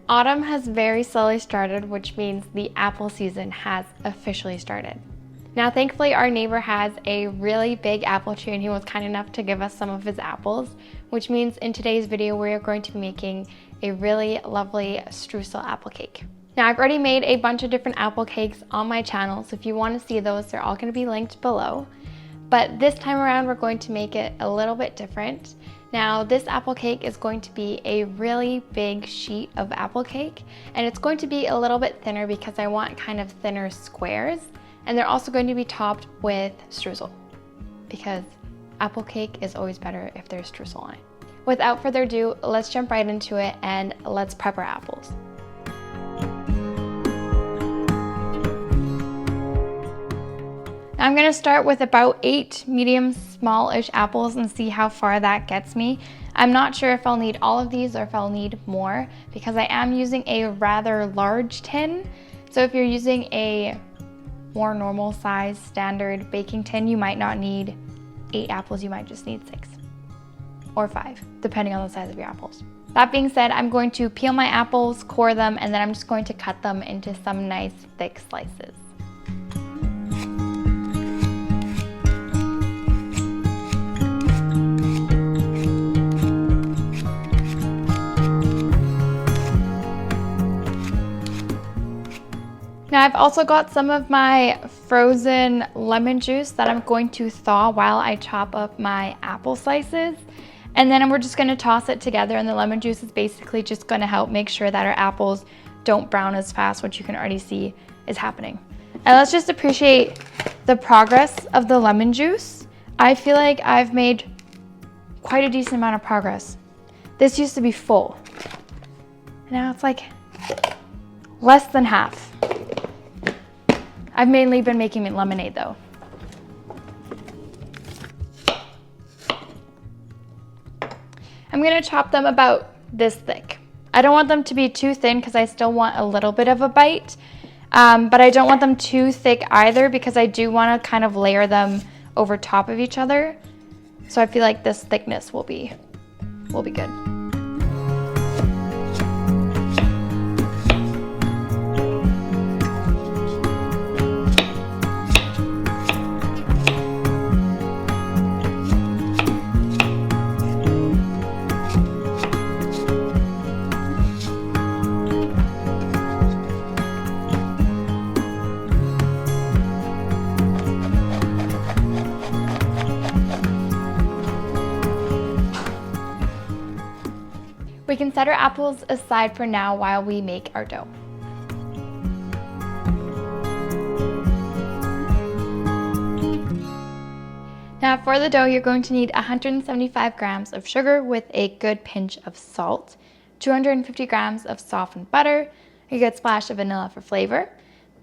Autumn has very slowly started, which means the apple season has officially started. Now, thankfully, our neighbor has a really big apple tree and he was kind enough to give us some of his apples, which means in today's video, we are going to be making a really lovely streusel apple cake. Now, I've already made a bunch of different apple cakes on my channel, so if you want to see those, they're all going to be linked below. But this time around, we're going to make it a little bit different. Now, this apple cake is going to be a really big sheet of apple cake, and it's going to be a little bit thinner because I want kind of thinner squares, and they're also going to be topped with streusel because apple cake is always better if there's streusel on it. Without further ado, let's jump right into it and let's prep our apples. I'm gonna start with about 8 medium smallish apples and see how far that gets me. I'm not sure if I'll need all of these or if I'll need more because I am using a rather large tin. So if you're using a more normal size standard baking tin, you might not need 8 apples, you might just need 6 or 5, depending on the size of your apples. That being said, I'm going to peel my apples, core them, and then I'm just going to cut them into some nice thick slices. Now I've also got some of my frozen lemon juice that I'm going to thaw while I chop up my apple slices. And then we're just gonna toss it together, and the lemon juice is basically just gonna help make sure that our apples don't brown as fast, which you can already see is happening. And let's just appreciate the progress of the lemon juice. I feel like I've made quite a decent amount of progress. This used to be full. Now it's like less than half. I've mainly been making lemonade though. I'm gonna chop them about this thick. I don't want them to be too thin because I still want a little bit of a bite, but I don't want them too thick either because I do want to kind of layer them over top of each other. So I feel like this thickness will be good. We can set our apples aside for now while we make our dough. Now for the dough, you're going to need 175 grams of sugar with a good pinch of salt, 250 grams of softened butter, a good splash of vanilla for flavor,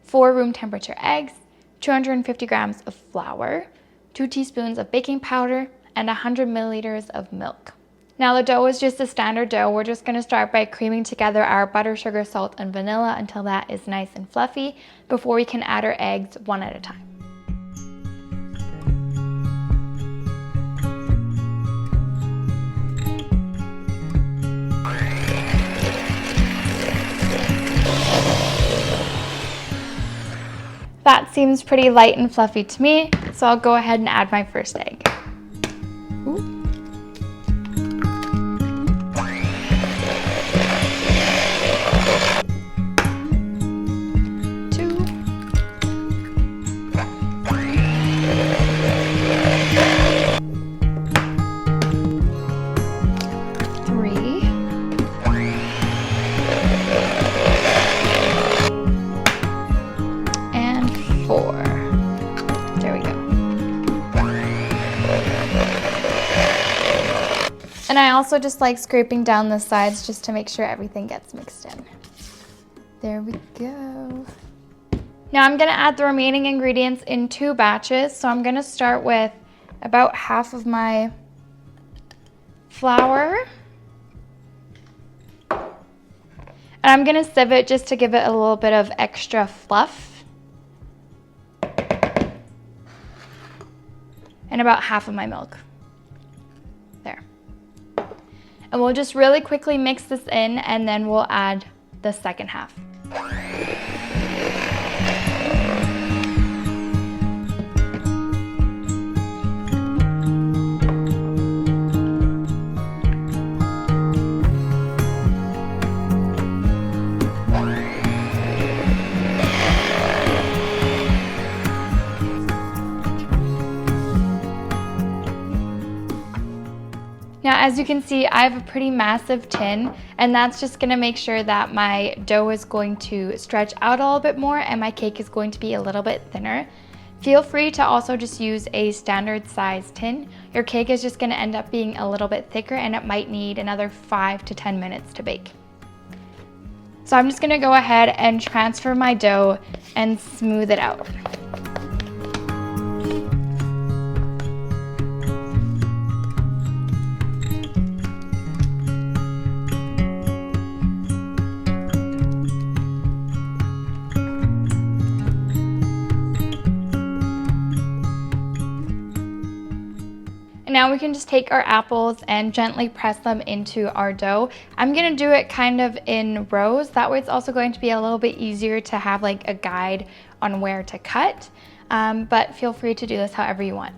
4 room temperature eggs, 250 grams of flour, 2 teaspoons of baking powder, and 100 milliliters of milk. Now the dough is just a standard dough. We're just gonna start by creaming together our butter, sugar, salt, and vanilla until that is nice and fluffy before we can add our eggs one at a time. That seems pretty light and fluffy to me, so I'll go ahead and add my first egg. Ooh. And I also just like scraping down the sides just to make sure everything gets mixed in. There we go. Now I'm gonna add the remaining ingredients in 2 batches. So I'm gonna start with about half of my flour. And I'm gonna sieve it just to give it a little bit of extra fluff. And about half of my milk. There. And we'll just really quickly mix this in, and then we'll add the second half. Now, as you can see, I have a pretty massive tin, and that's just gonna make sure that my dough is going to stretch out a little bit more and my cake is going to be a little bit thinner. Feel free to also just use a standard size tin. Your cake is just gonna end up being a little bit thicker and it might need another 5 to 10 minutes to bake. So I'm just gonna go ahead and transfer my dough and smooth it out. Now we can just take our apples and gently press them into our dough. I'm gonna do it kind of in rows. That way it's also going to be a little bit easier to have like a guide on where to cut. But feel free to do this however you want.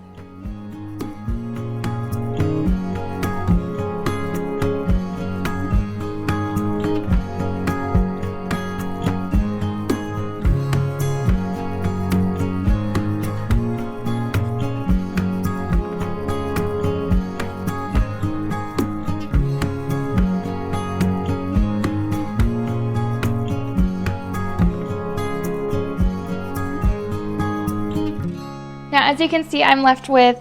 Now, as you can see, I'm left with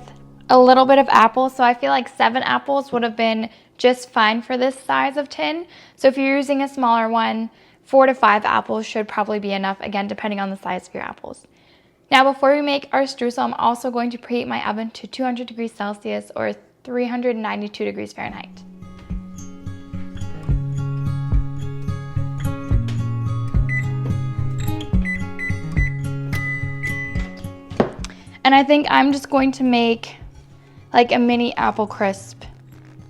a little bit of apple, so I feel like 7 apples would have been just fine for this size of tin. So if you're using a smaller one, 4 to 5 apples should probably be enough, again, depending on the size of your apples. Now, before we make our streusel, I'm also going to preheat my oven to 200 degrees Celsius or 392 degrees Fahrenheit. And I think I'm just going to make like a mini apple crisp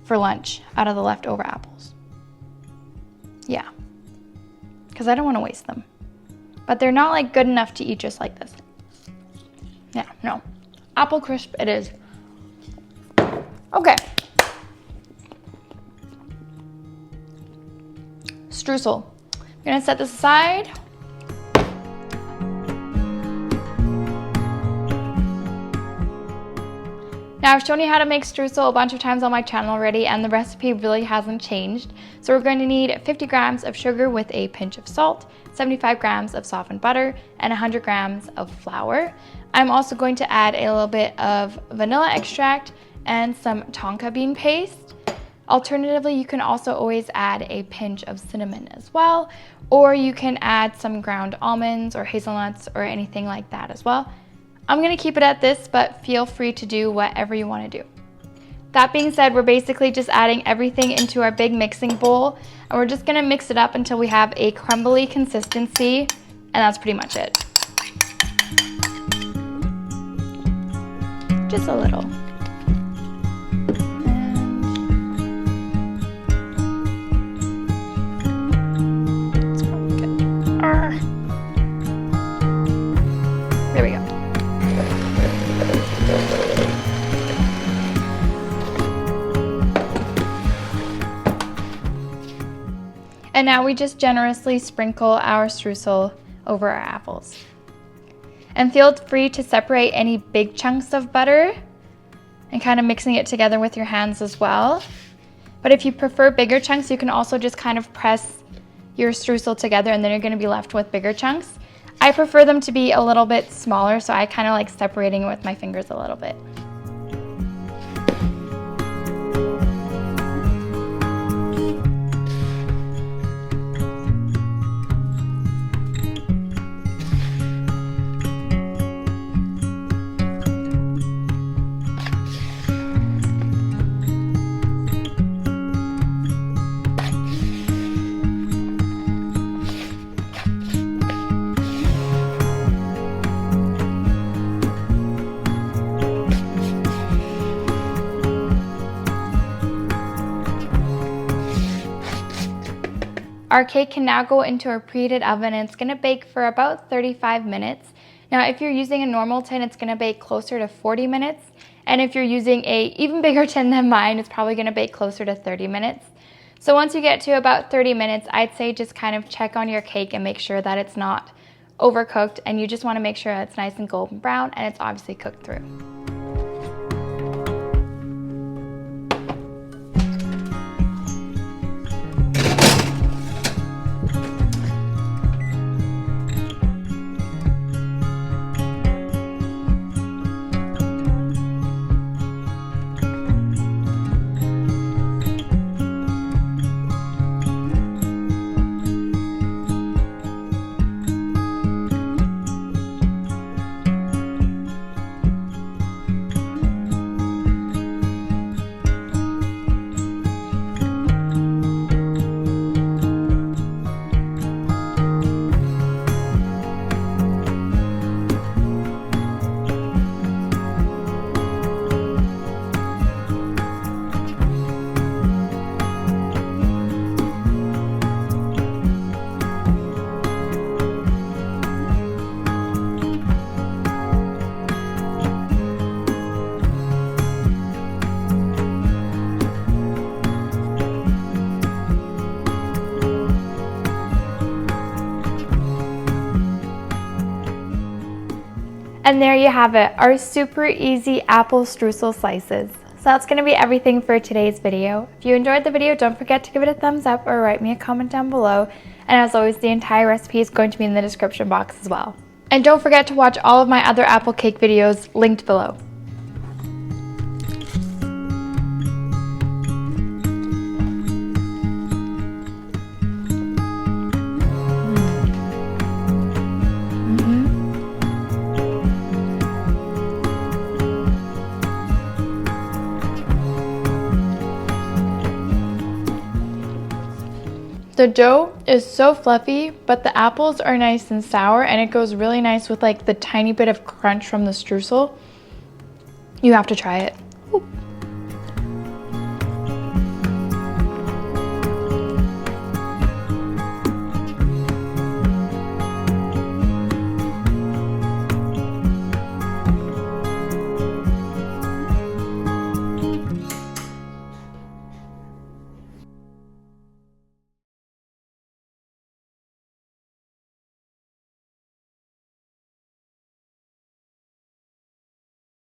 for lunch out of the leftover apples. Yeah, because I don't want to waste them. But they're not like good enough to eat just like this. Yeah, no. Apple crisp it is. Okay. Streusel. I'm gonna set this aside. Now, I've shown you how to make streusel a bunch of times on my channel already, and the recipe really hasn't changed. So we're going to need 50 grams of sugar with a pinch of salt, 75 grams of softened butter, and 100 grams of flour. I'm also going to add a little bit of vanilla extract and some tonka bean paste. Alternatively, you can also always add a pinch of cinnamon as well, or you can add some ground almonds or hazelnuts or anything like that as well. I'm gonna keep it at this, but feel free to do whatever you wanna do. That being said, we're basically just adding everything into our big mixing bowl, and we're just gonna mix it up until we have a crumbly consistency, and that's pretty much it. Just a little. It's probably good. There we go. And now we just generously sprinkle our streusel over our apples. And feel free to separate any big chunks of butter and kind of mixing it together with your hands as well. But if you prefer bigger chunks, you can also just kind of press your streusel together and then you're gonna be left with bigger chunks. I prefer them to be a little bit smaller, so I kind of like separating it with my fingers a little bit. our cake can now go into a preheated oven, and it's gonna bake for about 35 minutes. Now, if you're using a normal tin, it's gonna bake closer to 40 minutes. And if you're using a even bigger tin than mine, it's probably gonna bake closer to 30 minutes. So once you get to about 30 minutes, I'd say just kind of check on your cake and make sure that it's not overcooked, and you just wanna make sure it's nice and golden brown and it's obviously cooked through. And there you have it, our super easy apple streusel slices. So that's going to be everything for today's video. If you enjoyed the video, don't forget to give it a thumbs up or write me a comment down below. And as always, the entire recipe is going to be in the description box as well. And don't forget to watch all of my other apple cake videos linked below. The dough is so fluffy, but the apples are nice and sour, and it goes really nice with like the tiny bit of crunch from the streusel. You have to try it.